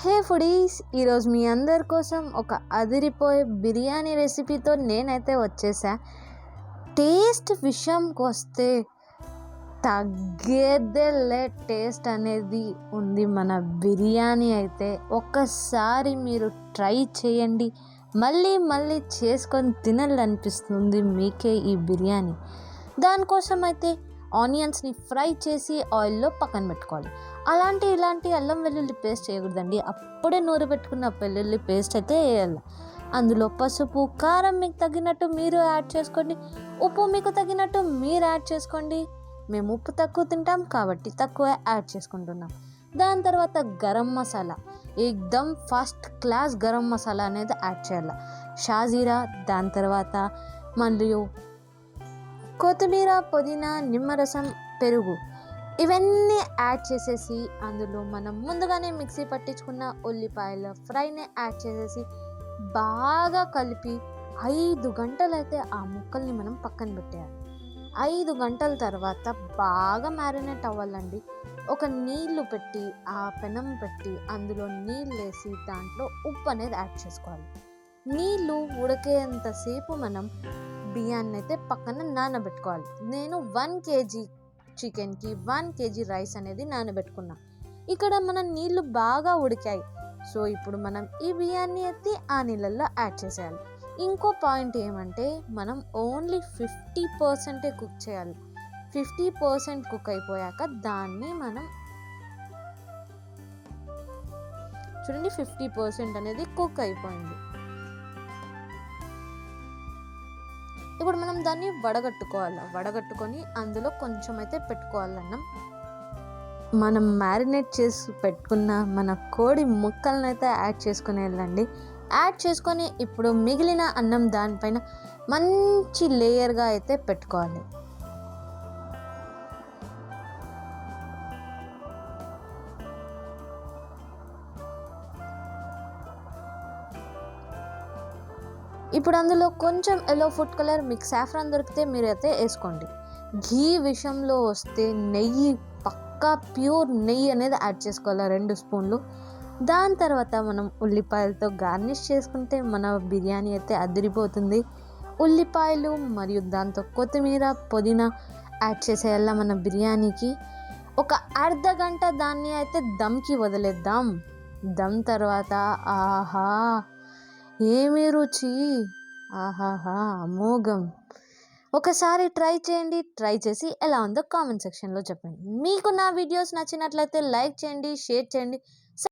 హే foodies, ఈరోజు మీ అందరి కోసం ఒక అదిరిపోయే బిర్యానీ రెసిపీతో నేనైతే వచ్చేసా. టేస్ట్ విషయంకి వస్తే తగ్గేదేలే, టేస్ట్ అనేది ఉంది మన బిర్యానీ అయితే. ఒక్కసారి మీరు ట్రై చేయండి, మళ్ళీ మళ్ళీ చేసుకొని తినాలనిపిస్తుంది మీకే ఈ బిర్యానీ. దానికోసం అయితే ఆనియన్స్ని ఫ్రై చేసి ఆయిల్లో పక్కన పెట్టుకోవాలి. ఇలాంటి అల్లం వెల్లుల్లి పేస్ట్ చేయకూడదండి, అప్పుడే నూరు పెట్టుకున్న వెల్లుల్లి పేస్ట్ అయితే వేయాలి. అందులో పసుపు, కారం మీకు తగినట్టు మీరు యాడ్ చేసుకోండి, ఉప్పు మీకు తగినట్టు మీరు యాడ్ చేసుకోండి. మేము ఉప్పు తక్కువ తింటాం కాబట్టి తక్కువ యాడ్ చేసుకుంటున్నాం. దాని తర్వాత గరం మసాలా, ఏకదమ్ ఫస్ట్ క్లాస్ గరం మసాలా అనేది యాడ్ చేయాలి. షాజీరా, దాని తర్వాత మరియు కొత్తిమీర, పుదీనా, నిమ్మరసం, పెరుగు ఇవన్నీ యాడ్ చేసేసి అందులో మనం ముందుగానే మిక్సీ పట్టించుకున్న ఉల్లిపాయల ఫ్రైని యాడ్ చేసేసి బాగా కలిపి 5 గంటలైతే ఆ ముక్కల్ని మనం పక్కన పెట్టేయాలి. 5 గంటల తర్వాత బాగా మ్యారినేట్ అవ్వాలండి. ఒక నీళ్లు పెట్టి, ఆ పెనం పెట్టి అందులో నీళ్ళు వేసి దాంట్లో ఉప్పు అనేది యాడ్ చేసుకోవాలి. నీళ్ళు ఉడికేంతసేపు మనం బియ్యాన్ని అయితే పక్కన నానబెట్టుకోవాలి. నేను 1 kg చికెన్కి 1 kg రైస్ అనేది నానబెట్టుకున్నా. ఇక్కడ మన నీళ్లు బాగా ఉడికాయి. సో ఇప్పుడు మనం ఈ బియ్యాన్ని ఎత్తి ఆ నీళ్ళల్లో యాడ్ చేసేయాలి. ఇంకో పాయింట్ ఏమంటే, మనం ఓన్లీ 50% కుక్ చేయాలి. 50% కుక్ అయిపోయాక దాన్ని మనం చూడండి, 50% అనేది కుక్ అయిపోయింది. ఇప్పుడు మనం దాన్ని వడగట్టుకొని అందులో కొంచెం అయితే పెట్టుకోవాలన్నం. మనం మ్యారినేట్ చేసి పెట్టుకున్న మన కోడి ముక్కలను అయితే యాడ్ చేసుకుని వెళ్ళండి. యాడ్ చేసుకొని ఇప్పుడు మిగిలిన అన్నం దానిపైన మంచి లేయర్గా అయితే పెట్టుకోవాలి. ఇప్పుడు అందులో కొంచెం ఎల్లో ఫుడ్ కలర్, మీకు సాఫ్రాన్ దొరికితే మీరైతే వేసుకోండి. ఘీ విషయంలో వస్తే నెయ్యి, పక్కా ప్యూర్ నెయ్యి అనేది యాడ్ చేసుకోవాలి, 2 స్పూన్లు. దాని తర్వాత మనం ఉల్లిపాయలతో గార్నిష్ చేసుకుంటే మన బిర్యానీ అయితే అదిరిపోతుంది. ఉల్లిపాయలు మరియు దాంతో కొత్తిమీర, పుదీనా యాడ్ చేసేయాల మన బిర్యానీకి. ఒక అర్ధ గంట దాన్ని అయితే దమ్కి వదిలేద్దాం. దమ్ తర్వాత ఆహా ఏమి రుచి, ఆహాహా అమోఘం. ఒకసారి ట్రై చేయండి. ట్రై చేసి ఎలా ఉందో కామెంట్ సెక్షన్లో చెప్పండి. మీకు నా వీడియోస్ నచ్చినట్లయితే లైక్ చేయండి, షేర్ చేయండి,